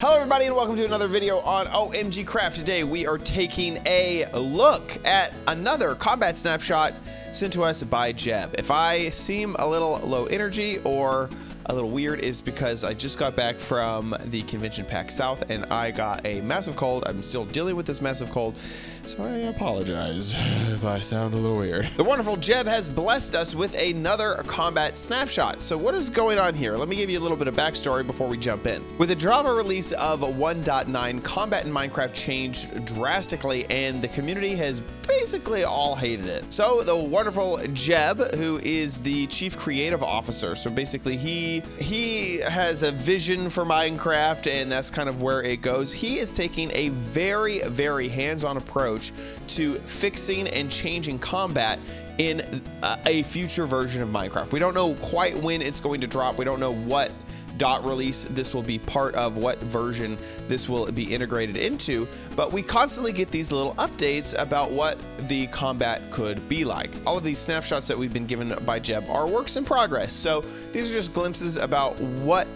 Hello everybody and welcome to another video on OMG Craft. Today we are taking a look at another combat snapshot sent to us by Jeb. If I seem a little low energy or a little weird, is because I just got back from the convention pack south and I got a massive cold. I'm still dealing with this massive cold, so I apologize if I sound a little weird. The wonderful Jeb has blessed us with another combat snapshot. So what is going on here? Let me give you a little bit of backstory before we jump in. With the Java release of 1.9, combat in Minecraft changed drastically and the community has basically all hated it. So the wonderful Jeb, who is the chief creative officer, so basically he has a vision for Minecraft and that's kind of where it goes. He is taking a very hands-on approach to fixing and changing combat in a future version of Minecraft. We don't know quite when it's going to drop. We don't know what dot release this will be part of, what version this will be integrated into, but we constantly get these little updates about what the combat could be like. All of these snapshots that we've been given by Jeb are works in progress, so these are just glimpses about what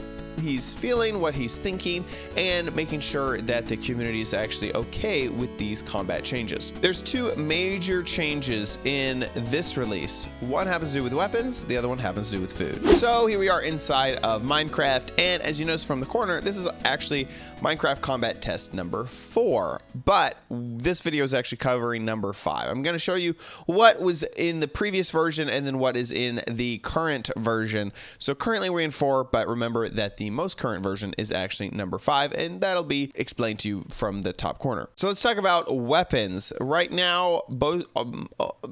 he's feeling, what he's thinking, and making sure that the community is actually okay with these combat changes. There's two major changes in this release. One happens to do with weapons, the other one happens to do with food. So here we are inside of Minecraft, and as you notice from the corner, this is actually Minecraft combat test number 4, but this video is actually covering number 5. I'm going to show you what was in the previous version and then what is in the current version. So currently we're in 4, but remember that the most current version is actually number 5, and that'll be explained to you from the top corner. So let's talk about weapons. Right now,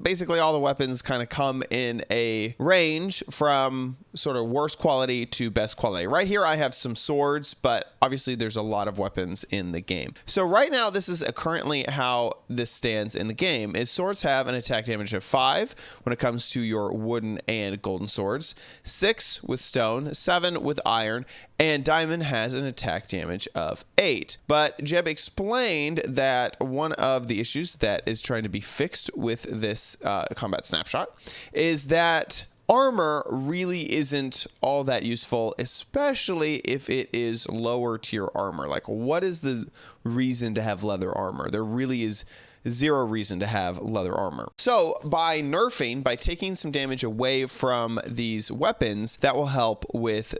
basically all the weapons kind of come in a range from sort of worst quality to best quality. Right here I have some swords, but obviously there's a lot of weapons in the game. So right now this is currently how this stands in the game, is swords have an attack damage of 5 when it comes to your wooden and golden swords, 6 with stone, 7 with iron, and diamond has an attack damage of 8. But Jeb explained that one of the issues that is trying to be fixed with this combat snapshot is that armor really isn't all that useful, especially if it is lower tier armor. Like, what is the reason to have leather armor? There really is zero reason to have leather armor. So by nerfing, by taking some damage away from these weapons, that will help with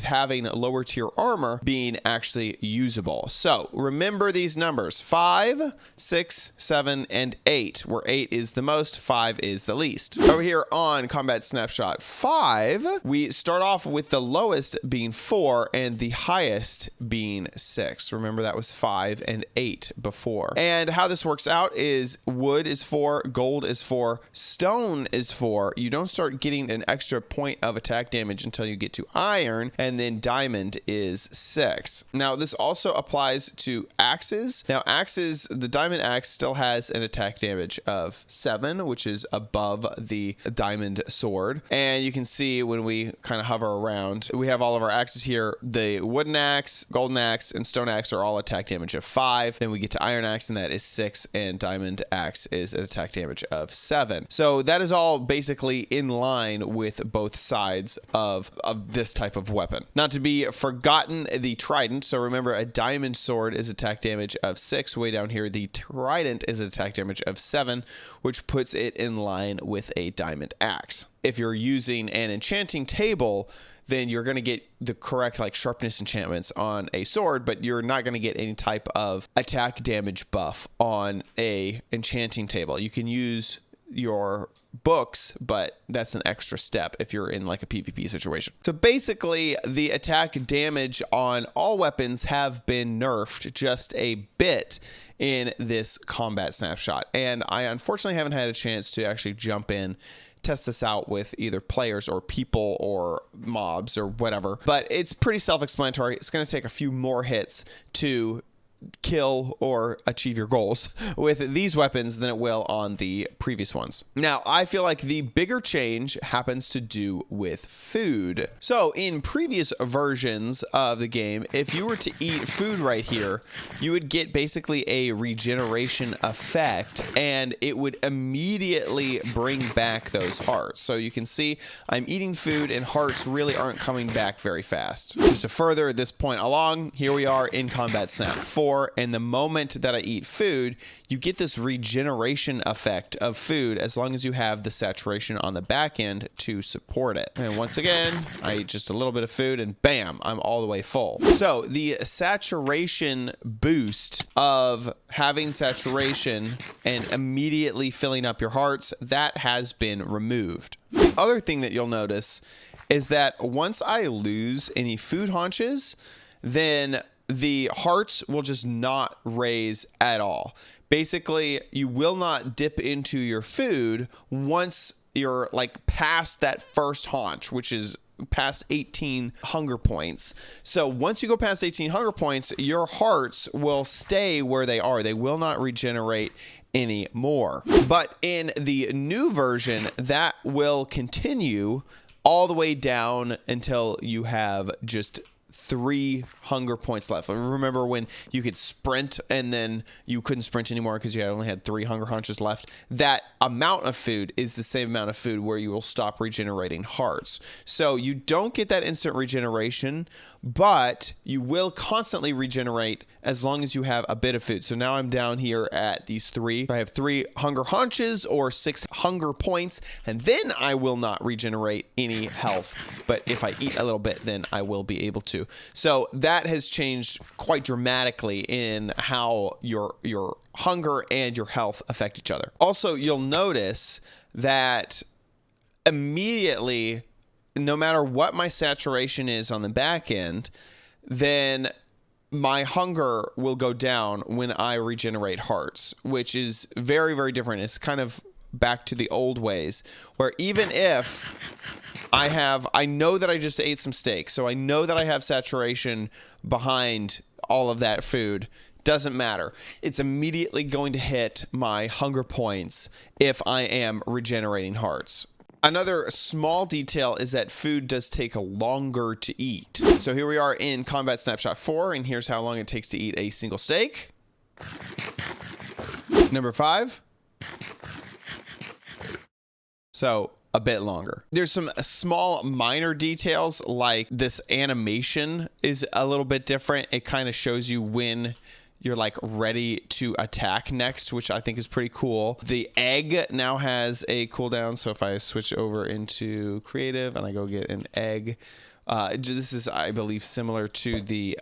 having lower tier armor being actually usable. So remember these numbers: 5, 6, 7, and 8, where 8 is the most, 5 is the least. Over here on Combat Snapshot 5, we start off with the lowest being 4 and the highest being 6. Remember that was 5 and 8 before. And how this works out is wood is 4, gold is 4, stone is 4. You don't start getting an extra point of attack damage until you get to iron, and then diamond is 6. Now this also applies to axes. Now axes, the diamond axe still has an attack damage of 7, which is above the diamond sword. And you can see when we kind of hover around, we have all of our axes here. The wooden axe, golden axe, and stone axe are all attack damage of 5. Then we get to iron axe, and that is 6, and diamond axe is an attack damage of 7. So that is all basically in line with both sides of this type of weapon. Not to be forgotten, the trident. So remember, a diamond sword is attack damage of 6. Way down here, the trident is attack damage of 7, which puts it in line with a diamond axe. If you're using an enchanting table, then you're going to get the correct sharpness enchantments on a sword, but you're not going to get any type of attack damage buff on a enchanting table. You can use your books, but that's an extra step if you're in like a PvP situation. So basically the attack damage on all weapons have been nerfed just a bit in this combat snapshot, and I unfortunately haven't had a chance to actually jump in, test this out with either players or people or mobs or whatever, but it's pretty self-explanatory. It's going to take a few more hits to kill or achieve your goals with these weapons than it will on the previous ones. Now, I feel like the bigger change happens to do with food. So in previous versions of the game, if you were to eat food right here, you would get basically a regeneration effect, and it would immediately bring back those hearts. So you can see I'm eating food and hearts really aren't coming back very fast. Just to further this point along, here we are in Combat Snap 4. And the moment that I eat food, you get this regeneration effect of food as long as you have the saturation on the back end to support it. And once again, I eat just a little bit of food and bam, I'm all the way full. So the saturation boost of having saturation and immediately filling up your hearts, that has been removed. The other thing that you'll notice is that once I lose any food haunches, then the hearts will just not raise at all. Basically, you will not dip into your food once you're like past that first haunch, which is past 18 hunger points. So once you go past 18 hunger points, your hearts will stay where they are. They will not regenerate anymore. But in the new version, that will continue all the way down until you have just 3 hunger points left. Remember when you could sprint and then you couldn't sprint anymore because you only had 3 hunger hunches left? That amount of food is the same amount of food where you will stop regenerating hearts. So you don't get that instant regeneration, but you will constantly regenerate as long as you have a bit of food. So now I'm down here at these 3. I have 3 hunger hunches or 6 hunger points, and then I will not regenerate any health. But if I eat a little bit, then I will be able to. So that has changed quite dramatically in how your hunger and your health affect each other. Also, you'll notice that immediately, no matter what my saturation is on the back end, then my hunger will go down when I regenerate hearts, which is very, very different. It's kind of back to the old ways where even if I know that I just ate some steak, so I know that I have saturation behind all of that food. Doesn't matter. It's immediately going to hit my hunger points if I am regenerating hearts. Another small detail is that food does take longer to eat. So here we are in Combat Snapshot 4, and here's how long it takes to eat a single steak. Number 5. So a bit longer. There's some small minor details, like this animation is a little bit different. It kind of shows you when you're like ready to attack next, which I think is pretty cool. The egg now has a cooldown. So if I switch over into creative and I go get an egg, this is, I believe, similar to the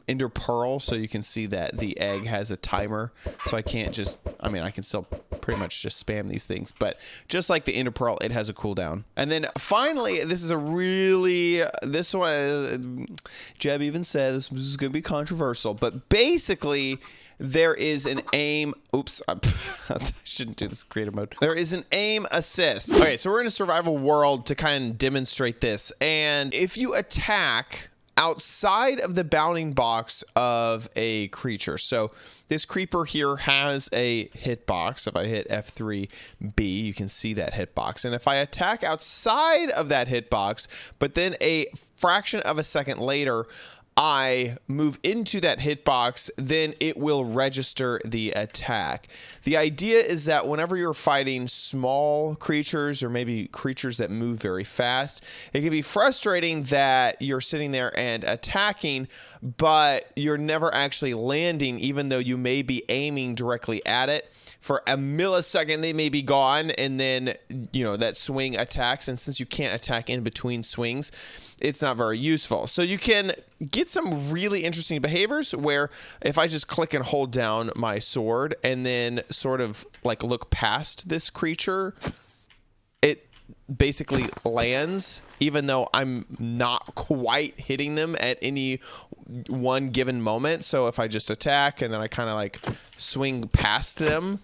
Ender Pearl. So you can see that the egg has a timer. So I can't just, I mean, I can still pretty much just spam these things, but just like the Ender Pearl, it has a cooldown. And then finally, this is a really, this one, Jeb even said this is going to be controversial, but basically there is an aim. Oops, I shouldn't do this creative mode. There is an aim assist. Okay, so we're in a survival world to kind of demonstrate this. And if you attack outside of the bounding box of a creature, so this creeper here has a hitbox. If I hit F3B, you can see that hitbox. And if I attack outside of that hitbox, but then a fraction of a second later, I move into that hitbox, then it will register the attack. The idea is that whenever you're fighting small creatures or maybe creatures that move very fast, it can be frustrating that you're sitting there and attacking, but you're never actually landing, even though you may be aiming directly at it. For a millisecond, they may be gone, and then, you know, that swing attacks. And since you can't attack in between swings, it's not very useful. So you can get some really interesting behaviors where if I just click and hold down my sword and then sort of like look past this creature, it basically lands, even though I'm not quite hitting them at any one given moment. So if I just attack and then I kind of like swing past them,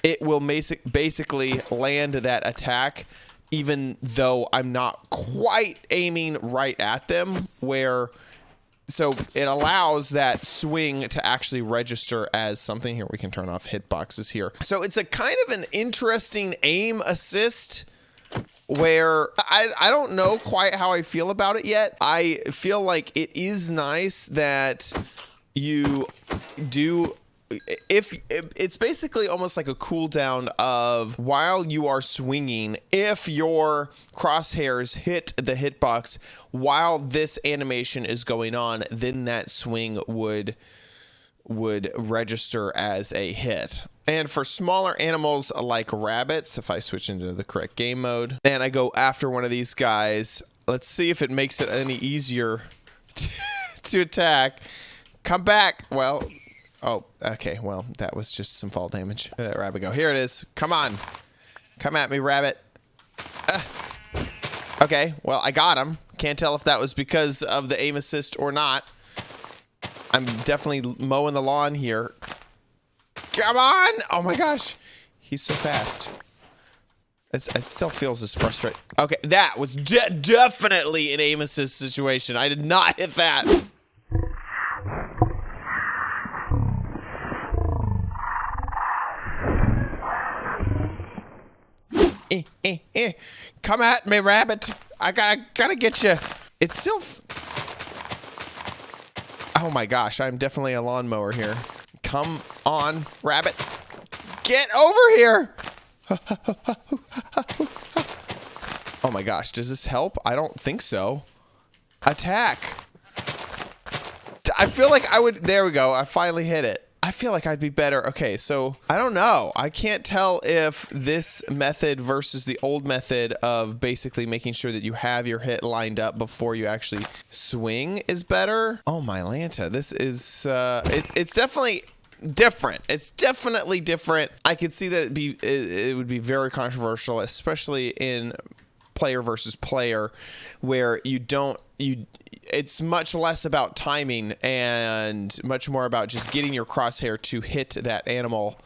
it will basically land that attack, even though I'm not quite aiming right at them, where So it allows that swing to actually register as something. Here, we can turn off hitboxes here. So it's a kind of an interesting aim assist where I don't know quite how I feel about it yet. I feel like it is nice that you do, if it's basically almost like a cooldown of while you are swinging, if your crosshairs hit the hitbox while this animation is going on, then that swing would register as a hit. And for smaller animals like rabbits, if I switch into the correct game mode and I go after one of these guys, let's see if it makes it any easier to attack. Come back. Well, oh, okay. Well, that was just some fall damage. Where'd that rabbit go? Here it is. Come on. Come at me, rabbit. Okay, well, I got him. Can't tell if that was because of the aim assist or not. I'm definitely mowing the lawn here. Come on! Oh my gosh. He's so fast. It still feels as frustrating. Okay, that was definitely an aim assist situation. I did not hit that. Come at me, rabbit. I gotta get you. It's still... Oh my gosh, I'm definitely a lawnmower here. Come on, rabbit. Get over here. Oh my gosh, does this help? I don't think so. Attack. I feel like I would... There we go. I finally hit it. I feel like I'd be better. Okay, so I don't know. I can't tell if this method versus the old method of basically making sure that you have your hit lined up before you actually swing is better. Oh my Lanta, this is it's definitely different. It's definitely different. I could see that it would be very controversial, especially in player versus player, where it's much less about timing and much more about just getting your crosshair to hit that animal,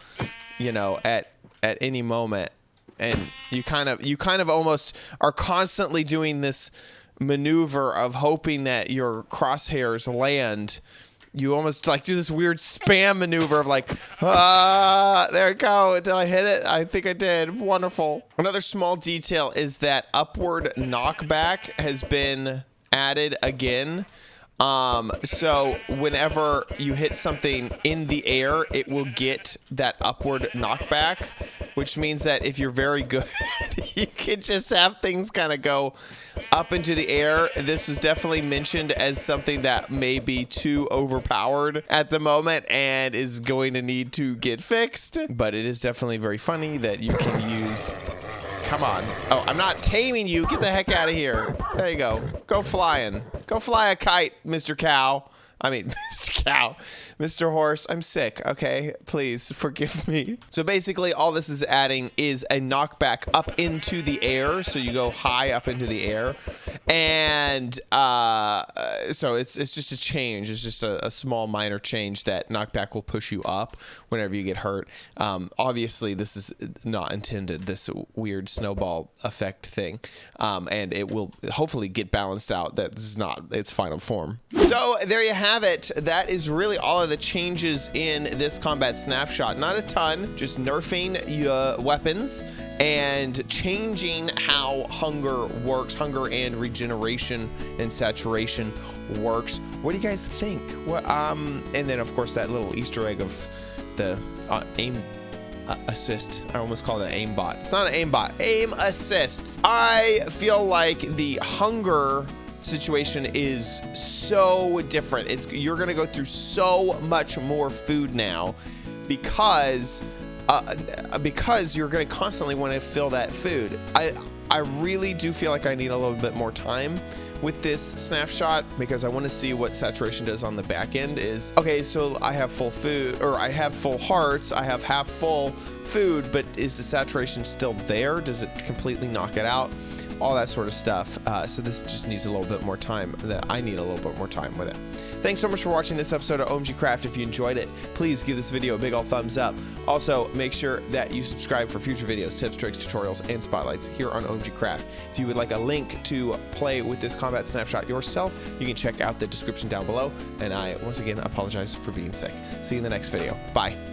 you know, at any moment. And you kind of almost are constantly doing this maneuver of hoping that your crosshairs land. You almost like do this weird spam maneuver of like, there we go. Did I hit it? I think I did. Wonderful. Another small detail is that upward knockback has been added again. So whenever you hit something in the air, it will get that upward knockback, which means that if you're very good, you can just have things kind of go up into the air. This was definitely mentioned as something that may be too overpowered at the moment and is going to need to get fixed, but it is definitely very funny that you can use... Come on. Oh, I'm not taming you. Get the heck out of here. There you go. Go flying. Go fly a kite, Mr. Cow. I mean, Mr. Cow. Mr. Horse, I'm sick, okay? Please forgive me. So basically, all this is adding is a knockback up into the air. So you go high up into the air. And so it's just a change. It's just a small minor change that knockback will push you up whenever you get hurt. Obviously, this is not intended, this weird snowball effect thing. And it will hopefully get balanced out. That this is not its final form. So there you have it. That is really all of the changes in this combat snapshot. Not a ton, just nerfing your weapons and changing how hunger works, hunger and regeneration and saturation works. What do you guys think? What and then of course that little Easter egg of the aim assist. I almost call it an aimbot. It's not an aimbot. Aim assist. I feel like the hunger situation is so different. You're gonna go through so much more food now because you're gonna constantly want to fill that food. I really do feel like I need a little bit more time with this snapshot because I want to see what saturation does on the back end. Is okay, so I have full food, or I have full hearts, I have half full food, but is the saturation still there? Does it completely knock it out? all that sort of stuff. So this just needs a little bit more time. I need a little bit more time with it. Thanks so much for watching this episode of OMG Craft. If you enjoyed it, please give this video a big old thumbs up. Also, make sure that you subscribe for future videos, tips, tricks, tutorials, and spotlights here on OMG Craft. If you would like a link to play with this combat snapshot yourself, you can check out the description down below. And I, once again, apologize for being sick. See you in the next video. Bye.